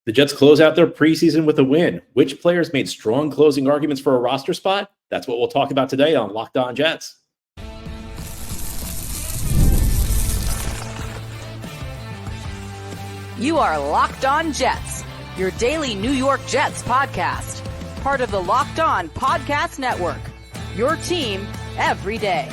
The Jets close out their preseason with a win. Which players made strong closing arguments for a roster spot? That's what we'll talk about today on Locked On Jets. You are Locked On Jets, your daily New York Jets podcast. Part of the Locked On Podcast Network, your team every day.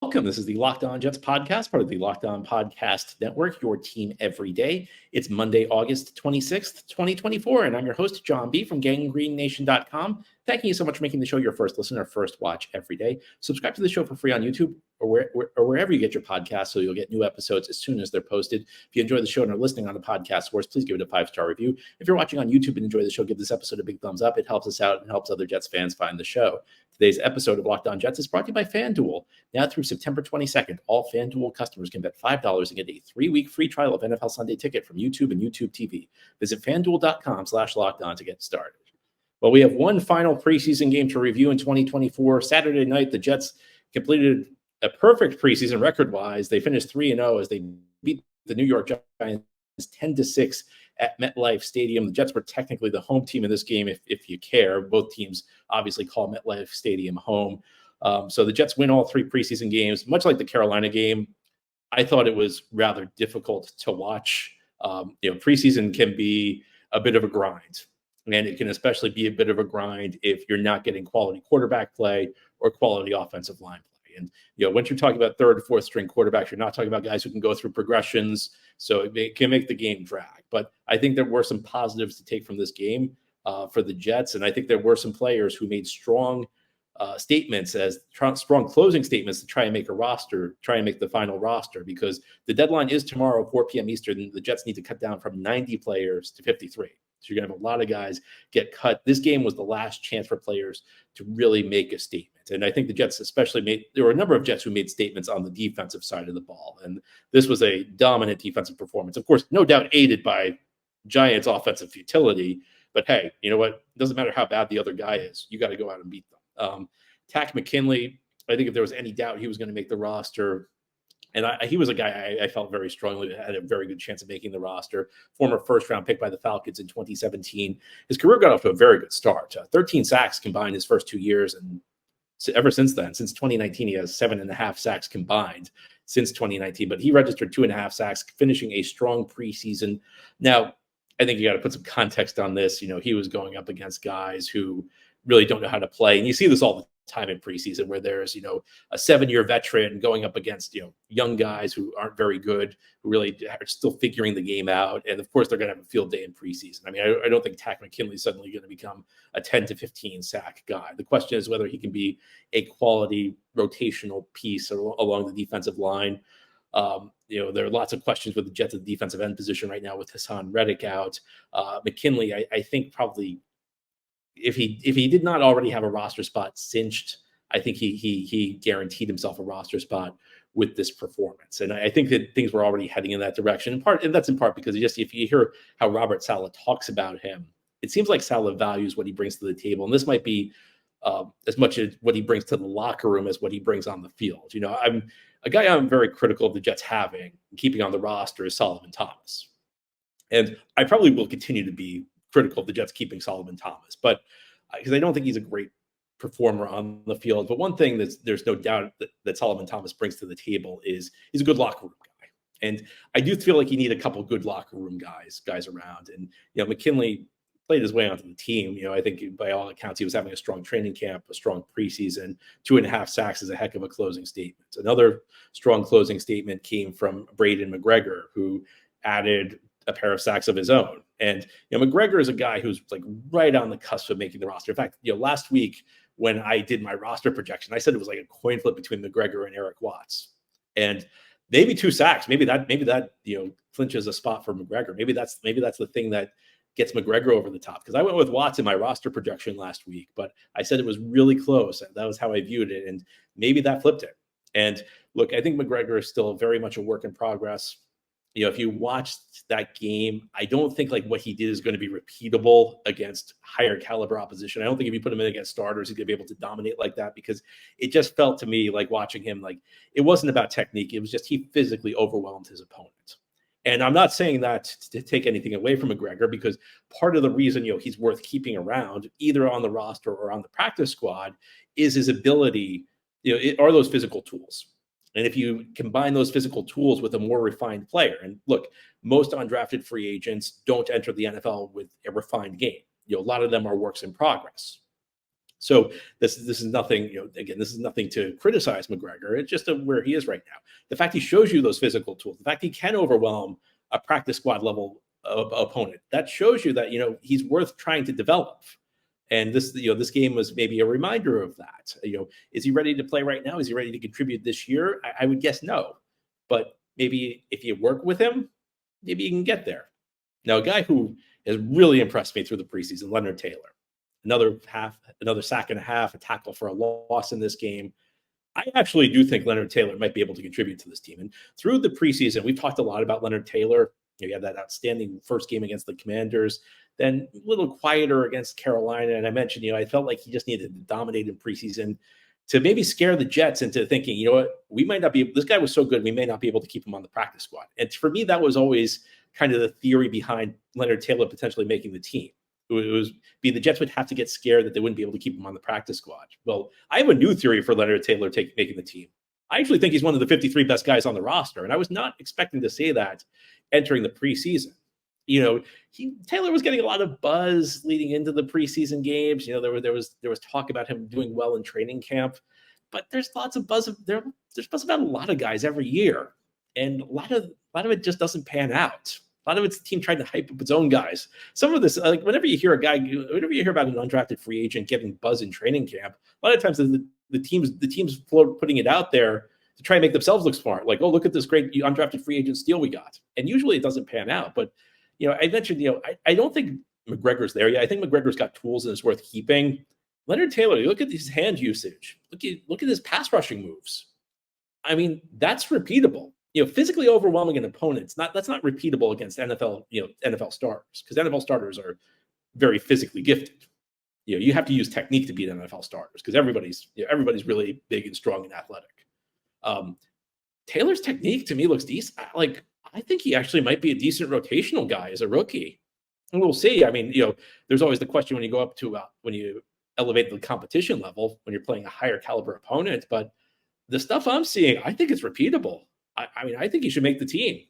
Welcome. This is the Locked On Jets podcast, part of the Locked On Podcast Network, your team every day. It's Monday, August 26th, 2024, and I'm your host, John B. from GangGreenNation.com. Thanking you so much for making the show your first listen or first watch every day. Subscribe to the show for free on YouTube or wherever you get your podcasts, so you'll get new episodes as soon as they're posted. If you enjoy the show and are listening on the podcast source, please give it a 5-star review. If you're watching on YouTube and enjoy the show, give this episode a big thumbs up. It helps us out and helps other Jets fans find the show. Today's episode of Locked On Jets is brought to you by FanDuel. Now through September 22nd, all FanDuel customers can bet $5 and get a 3-week free trial of NFL Sunday Ticket from YouTube and YouTube TV. Visit FanDuel.com/LockedOn to get started. Well, we have one final preseason game to review in 2024. Saturday night, the Jets completed a perfect preseason record-wise. They finished 3-0 as they beat the New York Giants 10-6 at MetLife Stadium. The Jets were technically the home team in this game, if you care. Both teams obviously call MetLife Stadium home. So the Jets win all three preseason games. Much like the Carolina game, I thought it was rather difficult to watch. Preseason can be a bit of a grind. And it can especially be a bit of a grind if you're not getting quality quarterback play or quality offensive line play. And, once you're talking about third or fourth string quarterbacks, you're not talking about guys who can go through progressions. So it can make the game drag. But I think there were some positives to take from this game for the Jets. And I think there were some players who made strong statements strong closing statements to try and make the final roster, because the deadline is tomorrow, 4 p.m. Eastern. The Jets need to cut down from 90 players to 53. So you're going to have a lot of guys get cut. This game was the last chance for players to really make a statement. And I think the Jets there were a number of Jets who made statements on the defensive side of the ball. And this was a dominant defensive performance. Of course, no doubt aided by Giants' offensive futility. But hey, you know what? It doesn't matter how bad the other guy is. You got to go out and beat them. Takk McKinley, I think if there was any doubt he was going to make the roster, and he was a guy I felt very strongly had a very good chance of making the roster. Former first-round pick by the Falcons in 2017. His career got off to a very good start. 13 sacks combined his first 2 years, and ever since then, since 2019, he has 7.5 sacks combined since 2019. But he registered 2.5 sacks, finishing a strong preseason. Now, I think you got to put some context on this. He was going up against guys who really don't know how to play, and you see this all the time in preseason where there's a 7-year veteran going up against young guys who aren't very good, who really are still figuring the game out. And of course they're going to have a field day in preseason. I mean, I don't think Takk McKinley is suddenly going to become a 10 to 15 sack guy. The question is whether he can be a quality rotational piece along the defensive line. There are lots of questions with the Jets at the defensive end position right now with Hassan Reddick out. McKinley, I think probably if he did not already have a roster spot cinched, I think he guaranteed himself a roster spot with this performance. And I think that things were already heading in that direction. And that's in part because if you hear how Robert Saleh talks about him, it seems like Saleh values what he brings to the table. And this might be as much as what he brings to the locker room as what he brings on the field. I'm very critical of the Jets having and keeping on the roster is Solomon Thomas. And I probably will continue to be critical of the Jets keeping Solomon Thomas, but because I don't think he's a great performer on the field. But one thing there's no doubt that Solomon Thomas brings to the table is he's a good locker room guy. And I do feel like you need a couple good locker room guys around. And, McKinley played his way onto the team. I think by all accounts, he was having a strong training camp, a strong preseason. 2.5 sacks is a heck of a closing statement. Another strong closing statement came from Braiden McGregor, who added a pair of sacks of his own. And McGregor is a guy who's like right on the cusp of making the roster. In fact, last week when I did my roster projection, I said it was like a coin flip between McGregor and Eric Watts. And maybe 2 sacks, maybe that clinches a spot for McGregor. Maybe that's the thing that gets McGregor over the top. Because I went with Watts in my roster projection last week, but I said it was really close. That was how I viewed it. And maybe that flipped it. And look, I think McGregor is still very much a work in progress. If you watched that game, I don't think like what he did is going to be repeatable against higher caliber opposition. I don't think if you put him in against starters, he's going to be able to dominate like that, because it just felt to me like watching him, like it wasn't about technique. It was just he physically overwhelmed his opponent. And I'm not saying that to take anything away from McGregor, because part of the reason, he's worth keeping around either on the roster or on the practice squad is his ability, are those physical tools. And if you combine those physical tools with a more refined player, and look, most undrafted free agents don't enter the NFL with a refined game. A lot of them are works in progress. So this is nothing, again, this is nothing to criticize McGregor. It's just where he is right now. The fact he shows you those physical tools, the fact he can overwhelm a practice squad level opponent, that shows you that, he's worth trying to develop. And this game was maybe a reminder of that. Is he ready to play right now? Is he ready to contribute this year? I would guess no. But maybe if you work with him, maybe you can get there. Now, a guy who has really impressed me through the preseason, Leonard Taylor. Another sack and a half, a tackle for a loss in this game. I actually do think Leonard Taylor might be able to contribute to this team. And through the preseason, we've talked a lot about Leonard Taylor. He had that outstanding first game against the Commanders, then a little quieter against Carolina. And I mentioned, I felt like he just needed to dominate in preseason to maybe scare the Jets into thinking, we might not be, this guy was so good, we may not be able to keep him on the practice squad. And for me, that was always kind of the theory behind Leonard Taylor potentially making the team. The Jets would have to get scared that they wouldn't be able to keep him on the practice squad. Well, I have a new theory for Leonard Taylor making the team. I actually think he's one of the 53 best guys on the roster, and I was not expecting to say that entering the preseason. Taylor was getting a lot of buzz leading into the preseason games. There was talk about him doing well in training camp, but there's lots of buzz. There's buzz about a lot of guys every year, and a lot of it just doesn't pan out. A lot of it's the team trying to hype up its own guys. Some of this, like whenever you hear about an undrafted free agent getting buzz in training camp, a lot of times the teams putting it out there to try and make themselves look smart. Like, oh, look at this great undrafted free agent steal we got. And usually it doesn't pan out. But, I mentioned, I don't think McGregor's there yet. I think McGregor's got tools and is worth keeping. Leonard Taylor, you look at his hand usage. Look at his pass rushing moves. I mean, that's repeatable. Physically overwhelming an opponent, that's not repeatable against NFL starters, because NFL starters are very physically gifted. You have to use technique to beat NFL starters, because everybody's really big and strong and athletic. Taylor's technique to me looks decent. I think he actually might be a decent rotational guy as a rookie, and we'll see. I mean, there's always the question when you go up to when you elevate the competition level when you're playing a higher caliber opponent. But the stuff I'm seeing, I think it's repeatable. I mean, I think he should make the team.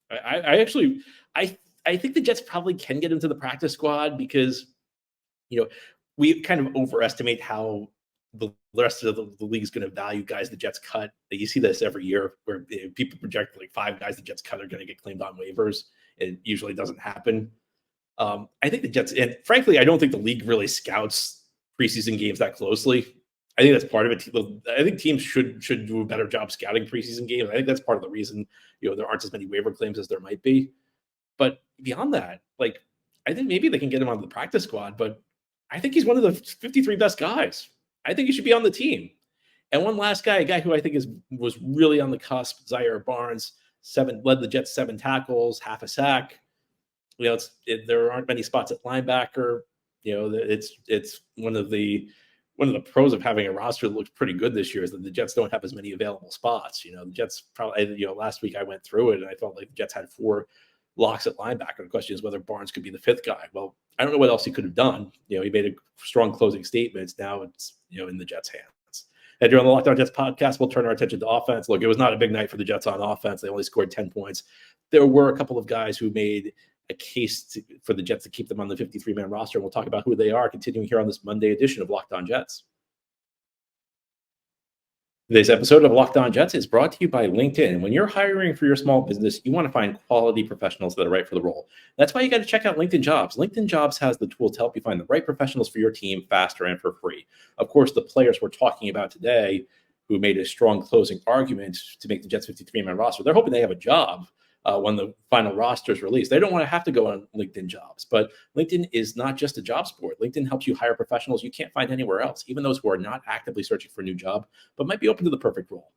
I think the Jets probably can get him to the practice squad because, we kind of overestimate how the rest of the league is going to value guys the Jets cut. You see this every year where people project like 5 guys the Jets cut are going to get claimed on waivers. It usually doesn't happen. I think the Jets, and frankly, I don't think the league really scouts preseason games that closely. I think that's part of it. I think teams should do a better job scouting preseason games. I think that's part of the reason, there aren't as many waiver claims as there might be. But beyond that, I think maybe they can get him on the practice squad, but I think he's one of the 53 best guys. I think he should be on the team. And one last guy, a guy who I think was really on the cusp, Zaire Barnes, led the Jets 7 tackles, half a sack. There aren't many spots at linebacker. It's one of the pros of having a roster that looks pretty good this year is that the Jets don't have as many available spots. The Jets probably, last week I went through it and I felt like the Jets had 4 locks at linebacker. The question is whether Barnes could be the 5th guy. Well, I don't know what else he could have done. He made a strong closing statements. Now it's, in the Jets' hands. And during the Locked On Jets podcast, we'll turn our attention to offense. Look, it was not a big night for the Jets on offense. They only scored 10 points. There were a couple of guys who made a case for the Jets to keep them on the 53-man roster. And we'll talk about who they are continuing here on this Monday edition of Locked On Jets. Today's episode of Locked On Jets is brought to you by LinkedIn. When you're hiring for your small business, you want to find quality professionals that are right for the role. That's why you got to check out LinkedIn Jobs. LinkedIn Jobs has the tools to help you find the right professionals for your team faster and for free. Of course, the players we're talking about today who made a strong closing argument to make the Jets 53-man roster, they're hoping they have a job when the final roster is released. They don't want to have to go on LinkedIn Jobs, but LinkedIn is not just a jobs board. LinkedIn helps you hire professionals you can't find anywhere else, even those who are not actively searching for a new job, but might be open to the perfect role.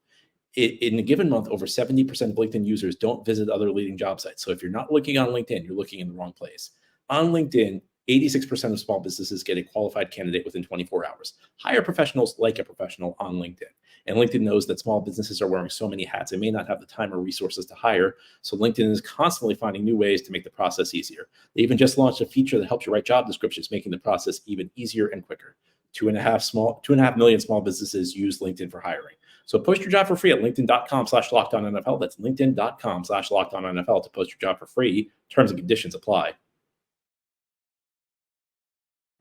In a given month, over 70% of LinkedIn users don't visit other leading job sites. So if you're not looking on LinkedIn, you're looking in the wrong place. On LinkedIn, 86% of small businesses get a qualified candidate within 24 hours. Hire professionals like a professional on LinkedIn. And LinkedIn knows that small businesses are wearing so many hats, they may not have the time or resources to hire. So LinkedIn is constantly finding new ways to make the process easier. They even just launched a feature that helps you write job descriptions, making the process even easier and quicker. 2.5 million small businesses use LinkedIn for hiring. So post your job for free at linkedin.com/LockedOnNFL. That's linkedin.com/LockedOnNFL to post your job for free. Terms and conditions apply.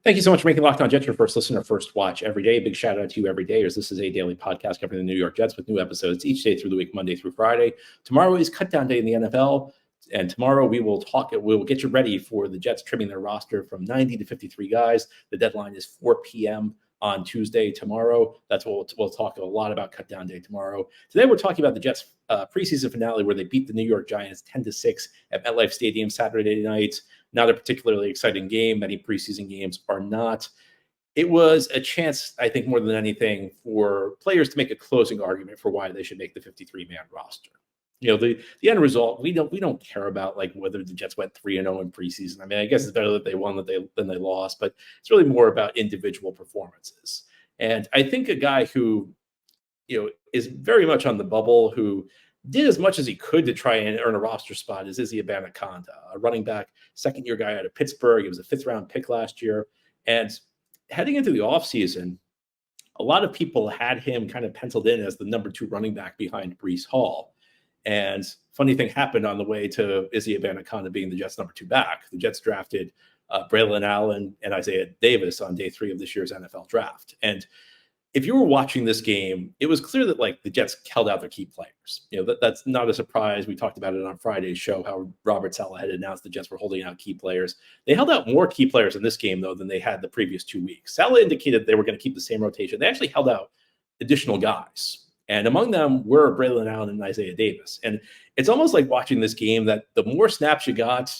Thank you so much for making Locked On Jets your first listen or first watch every day. Big shout out to you every day, as this is a daily podcast covering the New York Jets with new episodes each day through the week, Monday through Friday. Tomorrow is cut down day in the NFL. And tomorrow we will get you ready for the Jets trimming their roster from 90 to 53 guys. The deadline is 4 p.m. on Tuesday tomorrow. That's what we'll talk a lot about cut down day tomorrow. Today we're talking about the Jets preseason finale where they beat the New York Giants 10-6 at MetLife Stadium Saturday night. Not a particularly exciting game. Many preseason games are not. It was a chance, I think, more than anything, for players to make a closing argument for why they should make the 53-man roster. The end result, we don't care about like whether the Jets went 3-0 in preseason. I mean, I guess it's better that they won than they lost, but it's really more about individual performances. And I think a guy who, is very much on the bubble, who did as much as he could to try and earn a roster spot is Izzy Abanikanda, a running back, second-year guy out of Pittsburgh. He was a fifth-round pick last year. And heading into the offseason, a lot of people had him kind of penciled in as the number 2 running back behind Breece Hall. And funny thing happened on the way to Izzy Abanikanda being the Jets' number 2 back. The Jets drafted Braiden Allen and Isaiah Davis on day 3 of this year's NFL draft. And if you were watching this game, it was clear that like the Jets held out their key players. That's not a surprise. We talked about it on Friday's show, how Robert Saleh had announced the Jets were holding out key players. They held out more key players in this game, though, than they had the previous 2 weeks. Saleh indicated they were going to keep the same rotation. They actually held out additional guys. And among them were Braiden Allen and Isaiah Davis. And it's almost like watching this game that the more snaps you got,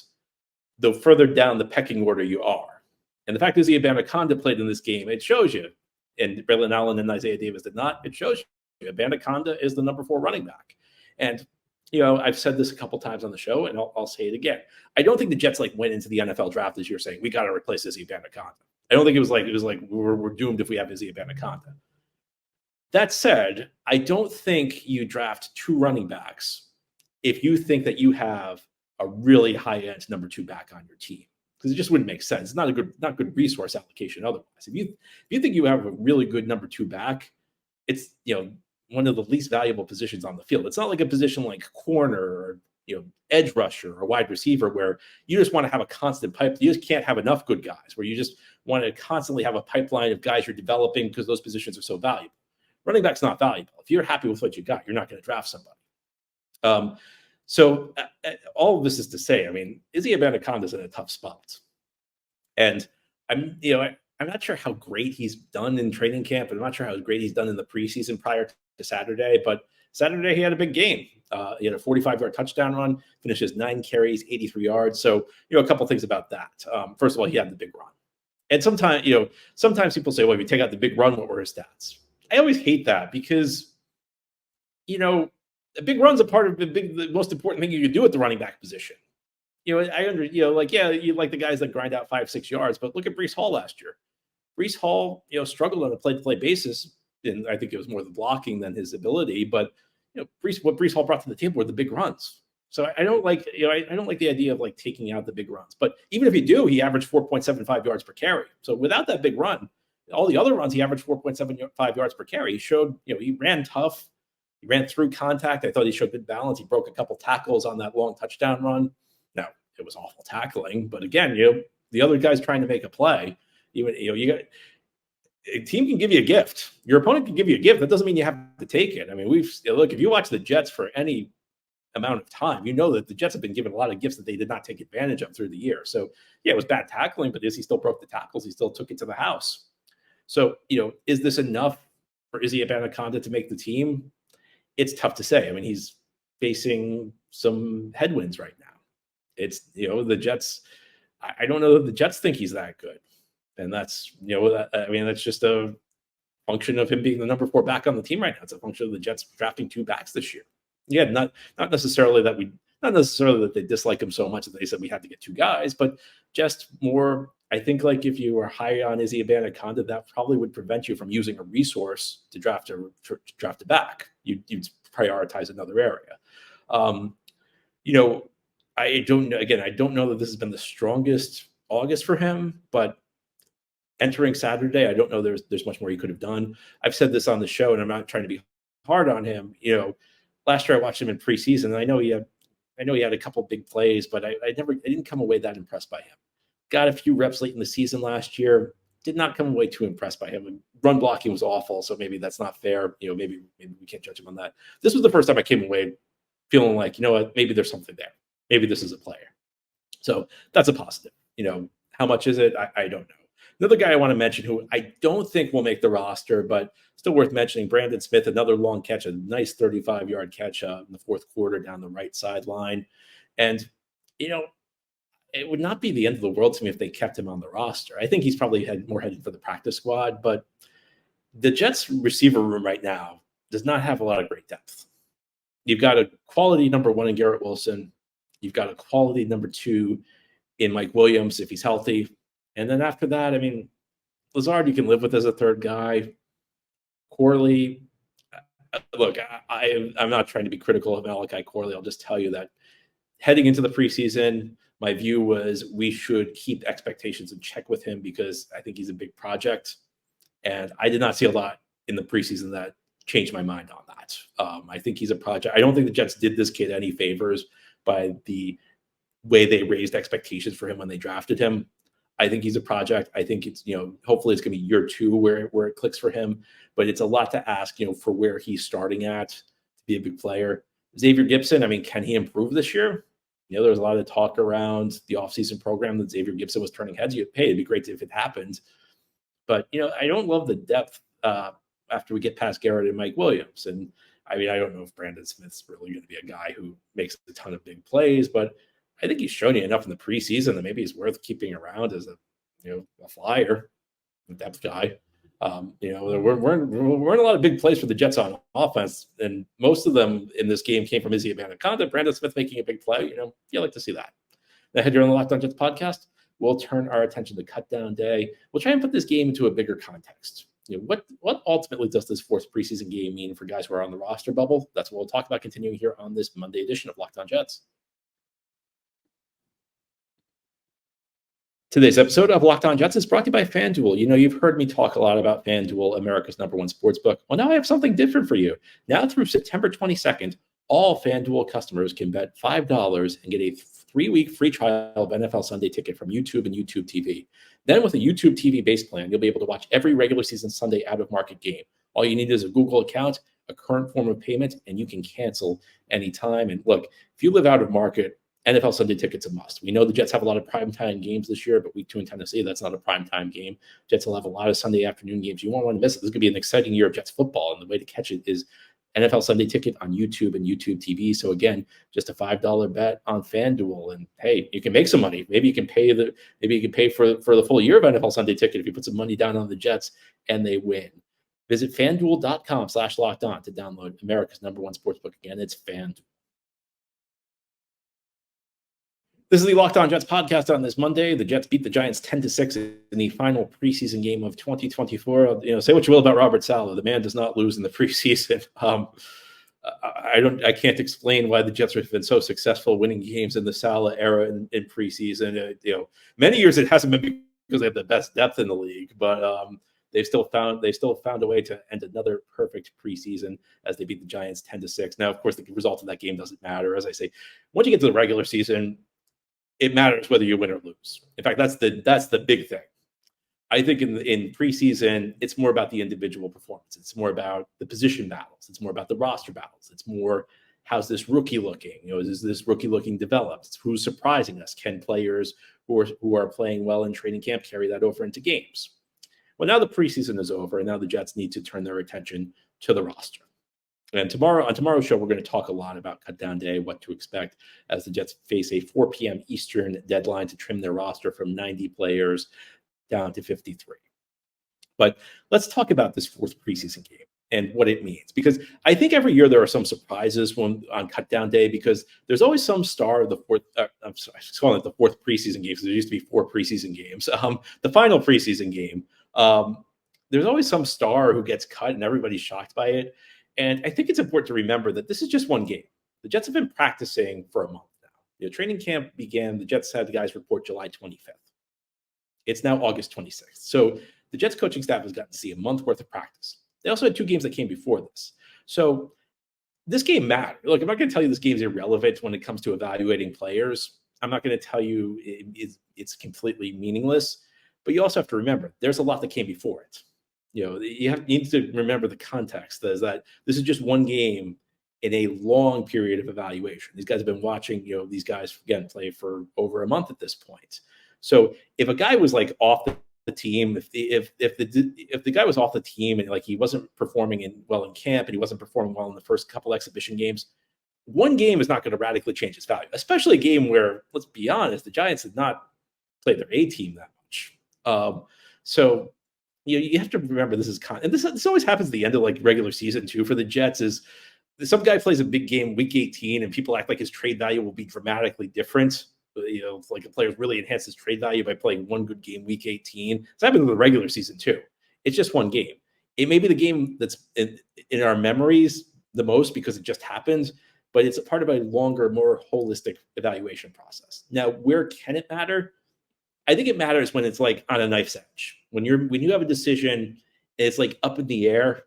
the further down the pecking order you are. And the fact is, Izzy Abanikanda played in this game, it shows you. And Braiden Allen and Isaiah Davis did not. It shows you Abanikanda is the number 4 running back. And, I've said this a couple times on the show, and I'll say it again. I don't think the Jets went into the NFL draft this year saying, we got to replace Izzy Abanikanda. I don't think it was like we're doomed if we have Izzy Abanikanda. That said, I don't think you draft 2 running backs if you think that you have a really high-end number 2 back on your team, because it just wouldn't make sense. It's not good resource allocation otherwise. If you think you have a really good number 2 back, it's one of the least valuable positions on the field. It's not like a position like corner or edge rusher or wide receiver where you just want to have a constant pipe. You just can't have enough good guys where you just want to constantly have a pipeline of guys you're developing because those positions are so valuable. Running back's not valuable. If you're happy with what you got, you're not going to draft somebody. So all of this is to say, I mean, Izzy Abanikanda is in a tough spot. And I'm not sure how great he's done in training camp. And I'm not sure how great he's done in the preseason prior to Saturday. But Saturday, he had a big game. He had a 45-yard touchdown run, finishes 9 carries, 83 yards. So, a couple things about that. First of all, he had the big run. And sometimes people say, well, if you take out the big run, what were his stats? I always hate that because, a big run's a part of the most important thing you can do at the running back position. You like the guys that grind out 5-6 yards, but look at Breece Hall last year. Breece Hall, struggled on a play-to-play basis, and I think it was more the blocking than his ability. But what Breece Hall brought to the table were the big runs. So I don't like the idea of like taking out the big runs. But even if you do, he averaged 4.75 yards per carry. So without that big run, all the other runs, he averaged 4.75 yards per carry. He showed, he ran tough. He ran through contact. I thought he showed good balance. He broke a couple tackles on that long touchdown run. Now, it was awful tackling. But again, the other guy's trying to make a play. A team can give you a gift. Your opponent can give you a gift. That doesn't mean you have to take it. I mean, if you watch the Jets for any amount of time, you know that the Jets have been given a lot of gifts that they did not take advantage of through the year. So, yeah, it was bad tackling, but he still broke the tackles. He still took it to the house. So, is this enough for Izzy Abanikanda to make the team? It's tough to say. I mean, he's facing some headwinds right now. It's, the Jets, I don't know that the Jets think he's that good. And that's, that's just a function of him being the number 4 back on the team right now. It's a function of the Jets drafting 2 backs this year. Yeah, not necessarily that they dislike him so much that they said we had to get 2 guys, but just more. I think like if you were high on Izzy Abanikanda, that probably would prevent you from using a resource to draft a back. You'd prioritize another area. I don't know. Again, I don't know that this has been the strongest August for him, but entering Saturday, I don't know there's much more he could have done. I've said this on the show, and I'm not trying to be hard on him. Last year I watched him in preseason, and I know he had a couple big plays, but I didn't come away that impressed by him. Got a few reps late in the season last year, did not come away too impressed by him. And run blocking was awful, so maybe that's not fair. Maybe we can't judge him on that. This was the first time I came away feeling like, what, maybe there's something there. Maybe this is a player. So that's a positive. How much is it? I don't know. Another guy I want to mention who I don't think will make the roster, but still worth mentioning, Brandon Smith, another long catch, a nice 35-yard catch in the fourth quarter down the right sideline. And, it would not be the end of the world to me if they kept him on the roster. I think he's probably more headed for the practice squad, but the Jets receiver room right now does not have a lot of great depth. You've got a quality number one in Garrett Wilson. You've got a quality number two in Mike Williams if he's healthy. And then after that, Lazard you can live with as a third guy. Corley, look, I'm not trying to be critical of Malachi Corley. I'll just tell you that heading into the preseason, my view was we should keep expectations in check with him because I think he's a big project. And I did not see a lot in the preseason that changed my mind on that. I think he's a project. I don't think the Jets did this kid any favors by the way they raised expectations for him when they drafted him. I think he's a project. I think it's, hopefully it's going to be year two where it clicks for him, but it's a lot to ask, for where he's starting at to be a big player. Xavier Gipson, can he improve this year? There's a lot of talk around the offseason program that Xavier Gipson was turning heads. It'd be great if it happened. But, I don't love the depth after we get past Garrett and Mike Williams. And I don't know if Brandon Smith's really going to be a guy who makes a ton of big plays, but I think he's shown you enough in the preseason that maybe he's worth keeping around as a flyer, a depth guy. We're in a lot of big plays for the Jets on offense, and most of them in this game came from Izzy Abanikanda. Brandon Smith making a big play. You like to see that. Now, here on the Locked On Jets podcast, we'll turn our attention to cut down day. We'll try and put this game into a bigger context. What ultimately does this fourth preseason game mean for guys who are on the roster bubble? That's what we'll talk about continuing here on this Monday edition of Locked On Jets. Today's episode of Locked On Jets is brought to you by FanDuel. You've heard me talk a lot about FanDuel, America's #1 sportsbook. Well, now I have something different for you. Now through September 22nd, all FanDuel customers can bet $5 and get a 3-week free trial of NFL Sunday Ticket from YouTube and YouTube TV. Then with a YouTube TV base plan, you'll be able to watch every regular season Sunday out-of-market game. All you need is a Google account, a current form of payment, and you can cancel anytime. And look, if you live out of market, NFL Sunday Ticket's a must. We know the Jets have a lot of primetime games this year, but week 2 in Tennessee, that's not a primetime game. Jets will have a lot of Sunday afternoon games. You won't want to miss it. This is going to be an exciting year of Jets football, and the way to catch it is NFL Sunday Ticket on YouTube and YouTube TV. So again, just a $5 bet on FanDuel, and hey, you can make some money. Maybe you can pay for the full year of NFL Sunday Ticket if you put some money down on the Jets and they win. Visit FanDuel.com/lockedon to download America's #1 sportsbook. Again, it's FanDuel. This is the Locked On Jets podcast on this Monday. The Jets beat the Giants 10-6 in the final preseason game of 2024. Say what you will about Robert Saleh. The man does not lose in the preseason. I can't explain why the Jets have been so successful winning games in the Saleh era in preseason. Many years it hasn't been because they have the best depth in the league, but they've still found a way to end another perfect preseason as they beat the Giants 10-6. Now, of course, the result of that game doesn't matter. As I say, once you get to the regular season, it matters whether you win or lose. In fact, that's the big thing. I think in preseason, it's more about the individual performance. It's more about the position battles. It's more about the roster battles. It's more, how's this rookie looking? Is this rookie looking developed? It's who's surprising us. Can players who are playing well in training camp carry that over into games? Well, now the preseason is over, and now the Jets need to turn their attention to the roster. And on tomorrow's show, we're going to talk a lot about cut down day, what to expect as the Jets face a 4 p.m. Eastern deadline to trim their roster from 90 players down to 53. But let's talk about this fourth preseason game. and what it means. Because I think every year there are some surprises on cut down day, because there's always some star of the fourth, I'm sorry, I was calling it the fourth preseason game, because there used to be 4 preseason games. The final preseason game, there's always some star who gets cut and everybody's shocked by it. And I think it's important to remember that this is just one game. The Jets have been practicing for a month now. Training camp began, the Jets had the guys report July 25th. It's now August 26th. So the Jets coaching staff has gotten to see a month worth of practice. They also had 2 games that came before this. So this game mattered. Look, I'm not going to tell you this game's irrelevant when it comes to evaluating players. I'm not going to tell you it's completely meaningless. But you also have to remember, there's a lot that came before it. You need to remember the context, is that this is just one game in a long period of evaluation. These guys have been watching, these guys, again, play for over a month at this point. So if a guy was like off the team, if the guy was off the team and like he wasn't performing well in camp and he wasn't performing well in the first couple exhibition games, one game is not going to radically change his value, especially a game where, let's be honest, the Giants did not play their A team that much. So you have to remember this is and this always happens at the end of like regular season too for the Jets. Is some guy plays a big game week 18 and people act like his trade value will be dramatically different. Like a player really enhances his trade value by playing one good game week 18. It's happened in the regular season too. It's just one game. It may be the game that's in our memories the most because it just happened, but it's a part of a longer, more holistic evaluation process. Now, where can it matter? I think it matters when it's like on a knife's edge. When you have a decision and it's like up in the air,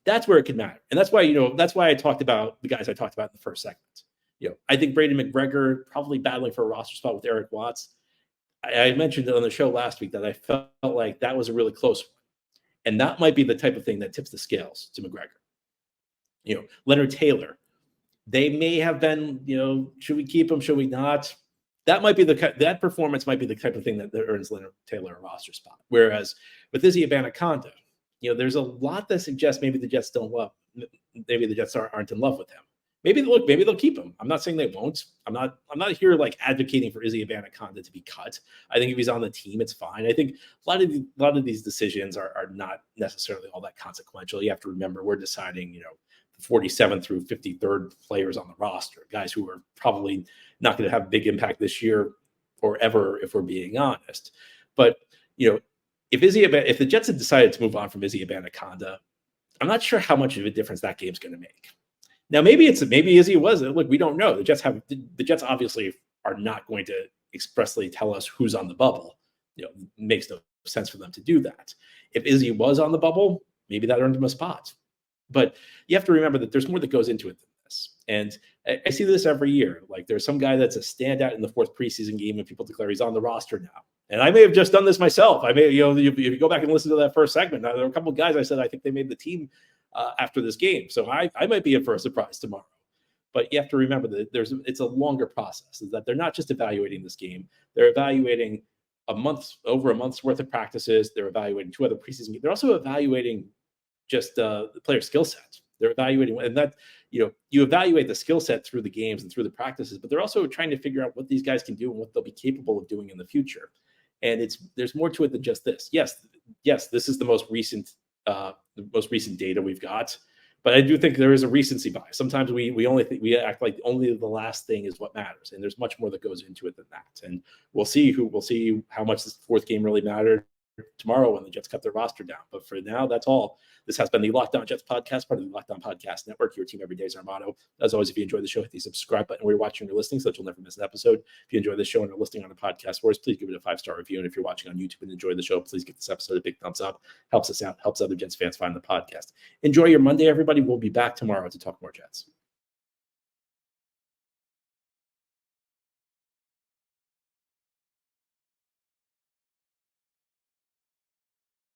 that's where it can matter. And that's why I talked about the guys I talked about in the first segment. I think Braiden McGregor probably battling for a roster spot with Eric Watts. I mentioned it on the show last week that I felt like that was a really close one. And that might be the type of thing that tips the scales to McGregor. Leonard Taylor, they may have been, should we keep him? Should we not? That performance might be the type of thing that earns Leonard Taylor a roster spot. Whereas with Izzy Abanikanda, there's a lot that suggests maybe the Jets maybe the Jets aren't in love with him. Maybe they'll keep him. I'm not saying they won't. I'm not here like advocating for Izzy Abanikanda to be cut. I think if he's on the team, it's fine. I think a lot of these decisions are not necessarily all that consequential. You have to remember we're deciding, the 47th through 53rd players on the roster, guys who are probably not going to have a big impact this year or ever, if we're being honest. But if the Jets had decided to move on from Izzy Abanikanda, I'm not sure how much of a difference that game's going to make. Now, maybe Izzy was. Look, we don't know. The Jets obviously are not going to expressly tell us who's on the bubble. It makes no sense for them to do that. If Izzy was on the bubble, maybe that earned him a spot. But you have to remember that there's more that goes into it than this. And I see this every year. Like there's some guy that's a standout in the 4th preseason game and people declare he's on the roster now. And I may have just done this myself. I may, if you go back and listen to that first segment, there were a couple of guys I said I think they made the team after this game. So I might be in for a surprise tomorrow. But you have to remember that it's a longer process, is that they're not just evaluating this game. They're evaluating over a month's worth of practices. They're evaluating 2 other preseason games. They're also evaluating just the player skill set. They're evaluating, and that, you evaluate the skill set through the games and through the practices, but they're also trying to figure out what these guys can do and what they'll be capable of doing in the future. And there's more to it than just this. Yes, this is the most recent data we've got, but I do think there is a recency bias. Sometimes we act like only the last thing is what matters, and there's much more that goes into it than that. And we'll see how much this 4th game really mattered tomorrow when the Jets cut their roster down. But for now, that's all. This has been the Locked On Jets podcast, part of the Locked On Podcast Network. Your team every day is our motto. As always, if you enjoy the show, hit the subscribe button where you're watching or listening so that you'll never miss an episode. If you enjoy the show and are listening on a podcast for us, please give it a 5-star review. And if you're watching on YouTube and enjoy the show, please give this episode a big thumbs up. Helps us out, helps other Jets fans find the podcast. Enjoy your Monday, everybody. We'll be back tomorrow to talk more Jets.